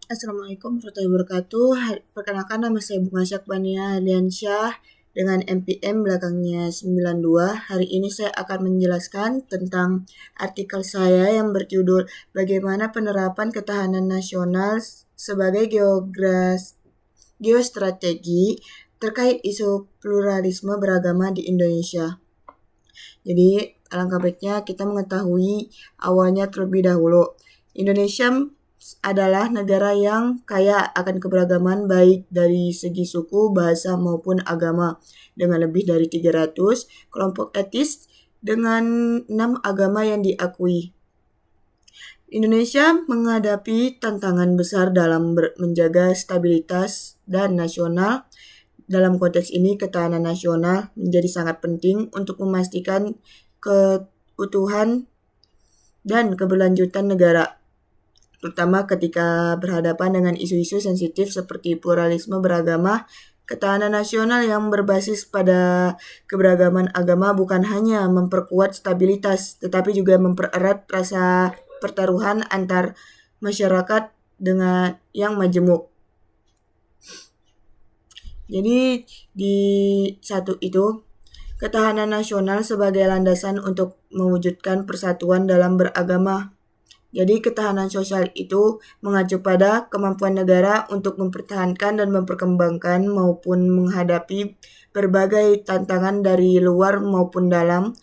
Assalamualaikum warahmatullahi wabarakatuh. Perkenalkan, nama saya Bunga Syakbania Ardiansyah dengan NPM belakangnya 92. Hari ini saya akan menjelaskan tentang artikel saya yang berjudul Bagaimana Penerapan Ketahanan Nasional sebagai Geostrategi terkait isu pluralisme beragama di Indonesia. Jadi, alangkah baiknya kita mengetahui awalnya terlebih dahulu. Indonesia adalah negara yang kaya akan keberagaman baik dari segi suku, bahasa maupun agama, dengan lebih dari 300 kelompok etnis dengan 6 agama yang diakui. Indonesia menghadapi tantangan besar dalam menjaga stabilitas dan nasional. Dalam konteks ini, ketahanan nasional menjadi sangat penting untuk memastikan keutuhan dan keberlanjutan negara, terutama ketika berhadapan dengan isu-isu sensitif seperti pluralisme beragama. Ketahanan nasional yang berbasis pada keberagaman agama bukan hanya memperkuat stabilitas, tetapi juga mempererat rasa pertaruhan antar masyarakat dengan yang majemuk. Jadi di satu itu, ketahanan nasional sebagai landasan untuk mewujudkan persatuan dalam beragama. Jadi ketahanan sosial itu mengacu pada kemampuan negara untuk mempertahankan dan memperkembangkan maupun menghadapi berbagai tantangan dari luar maupun dalam.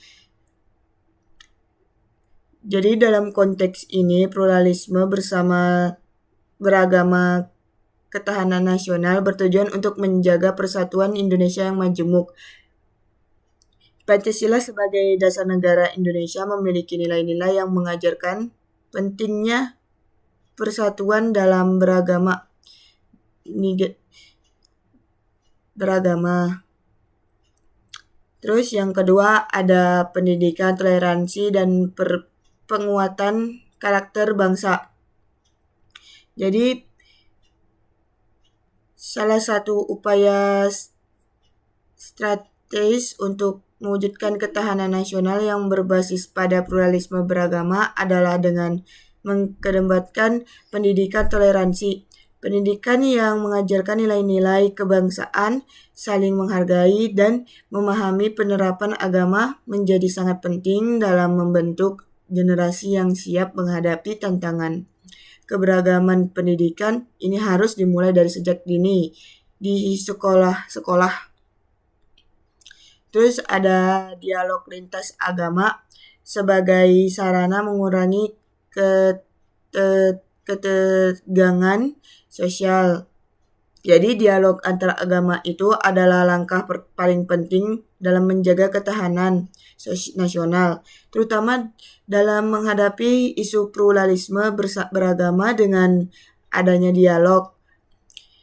Jadi dalam konteks ini, pluralisme bersama beragama ketahanan nasional bertujuan untuk menjaga persatuan Indonesia yang majemuk. Pancasila sebagai dasar negara Indonesia memiliki nilai-nilai yang mengajarkan pentingnya persatuan dalam beragama. Terus yang kedua ada pendidikan, toleransi, dan penguatan karakter bangsa. Jadi salah satu upaya strategis untuk mewujudkan ketahanan nasional yang berbasis pada pluralisme beragama adalah dengan mengedepankan pendidikan toleransi. Pendidikan yang mengajarkan nilai-nilai kebangsaan, saling menghargai, dan memahami penerapan agama menjadi sangat penting dalam membentuk generasi yang siap menghadapi tantangan. Keberagaman pendidikan ini harus dimulai dari sejak dini di sekolah-sekolah. Terus ada dialog lintas agama sebagai sarana mengurangi ketegangan sosial. Jadi dialog antar agama itu adalah langkah paling penting dalam menjaga ketahanan nasional, terutama dalam menghadapi isu pluralisme beragama. Dengan adanya dialog,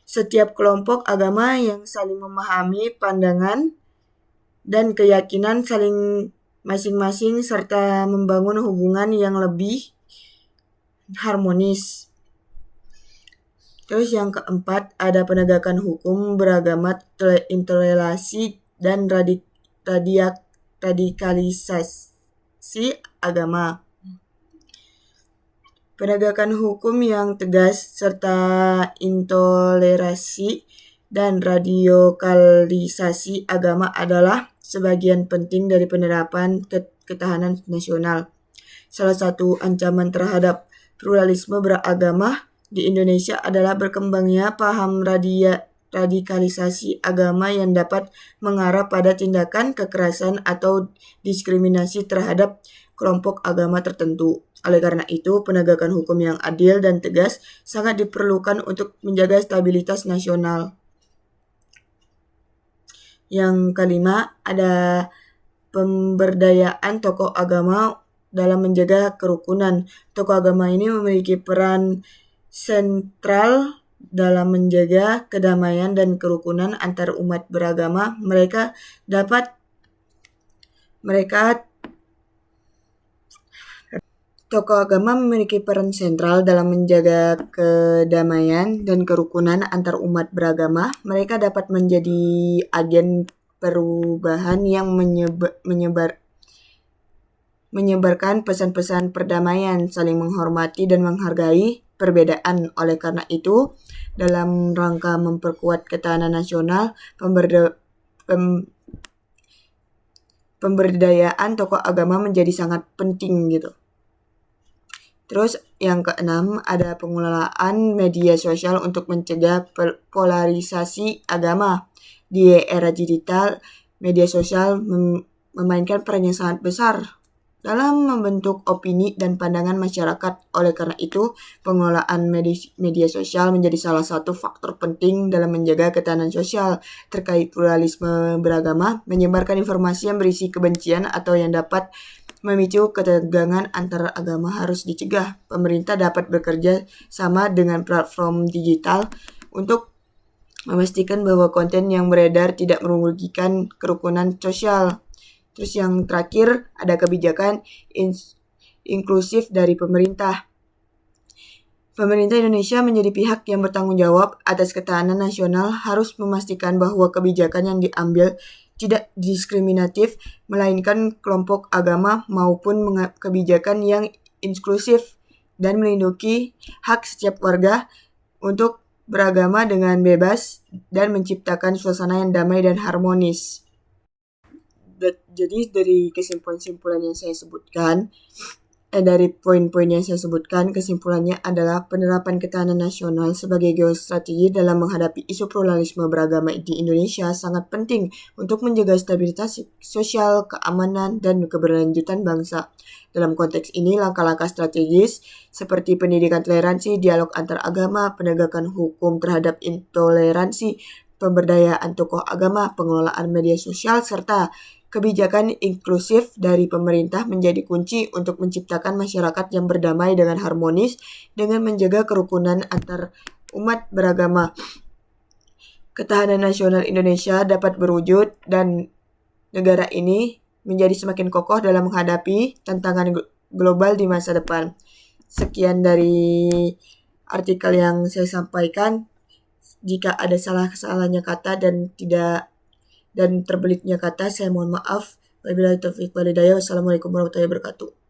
setiap kelompok agama yang saling memahami pandangan dan keyakinan saling masing-masing serta membangun hubungan yang lebih harmonis. Terus yang keempat ada penegakan hukum beragama, intoleransi, dan radikalisasi agama. Penegakan hukum yang tegas serta intoleransi dan radikalisasi agama adalah sebagian penting dari penerapan ketahanan nasional. Salah satu ancaman terhadap pluralisme beragama di Indonesia adalah berkembangnya paham radikalisasi agama yang dapat mengarah pada tindakan kekerasan atau diskriminasi terhadap kelompok agama tertentu. Oleh karena itu, penegakan hukum yang adil dan tegas sangat diperlukan untuk menjaga stabilitas nasional. Yang kelima, ada pemberdayaan tokoh agama dalam menjaga kerukunan. Tokoh agama ini memiliki peran sentral dalam menjaga kedamaian dan kerukunan antar umat beragama. Tokoh agama memiliki peran sentral dalam menjaga kedamaian dan kerukunan antar umat beragama. Mereka dapat menjadi agen perubahan yang menyebarkan pesan-pesan perdamaian, saling menghormati dan menghargai perbedaan. Oleh karena itu, dalam rangka memperkuat ketahanan nasional, pemberdayaan tokoh agama menjadi sangat penting gitu. Terus yang keenam ada pengelolaan media sosial untuk mencegah polarisasi agama. Di era digital, media sosial memainkan peran yang sangat besar dalam membentuk opini dan pandangan masyarakat. Oleh karena itu, pengelolaan media sosial menjadi salah satu faktor penting dalam menjaga ketahanan sosial. Terkait pluralisme beragama, menyebarkan informasi yang berisi kebencian atau yang dapat memicu ketegangan antar agama harus dicegah. Pemerintah dapat bekerja sama dengan platform digital untuk memastikan bahwa konten yang beredar tidak merugikan kerukunan sosial. Terus yang terakhir ada kebijakan inklusif dari pemerintah. Pemerintah Indonesia menjadi pihak yang bertanggung jawab atas ketahanan nasional, harus memastikan bahwa kebijakan yang diambil tidak diskriminatif, melainkan kelompok agama maupun kebijakan yang inklusif dan melindungi hak setiap warga untuk beragama dengan bebas dan menciptakan suasana yang damai dan harmonis. Jadi dari kesimpulan-kesimpulan yang saya sebutkan, dari poin-poin yang saya sebutkan, kesimpulannya adalah penerapan ketahanan nasional sebagai geostrategi dalam menghadapi isu pluralisme beragama di Indonesia sangat penting untuk menjaga stabilitas sosial, keamanan, dan keberlanjutan bangsa. Dalam konteks ini, langkah-langkah strategis seperti pendidikan toleransi, dialog antar agama, penegakan hukum terhadap intoleransi, pemberdayaan tokoh agama, pengelolaan media sosial, serta kebijakan inklusif dari pemerintah menjadi kunci untuk menciptakan masyarakat yang berdamai dengan harmonis dengan menjaga kerukunan antar umat beragama. Ketahanan nasional Indonesia dapat berwujud dan negara ini menjadi semakin kokoh dalam menghadapi tantangan global di masa depan. Sekian dari artikel yang saya sampaikan. Jika ada salah-salahnya kata dan terbelitnya kata, saya mohon maaf. Wabillahi taufiq walhidayah. Wassalamualaikum warahmatullahi wabarakatuh.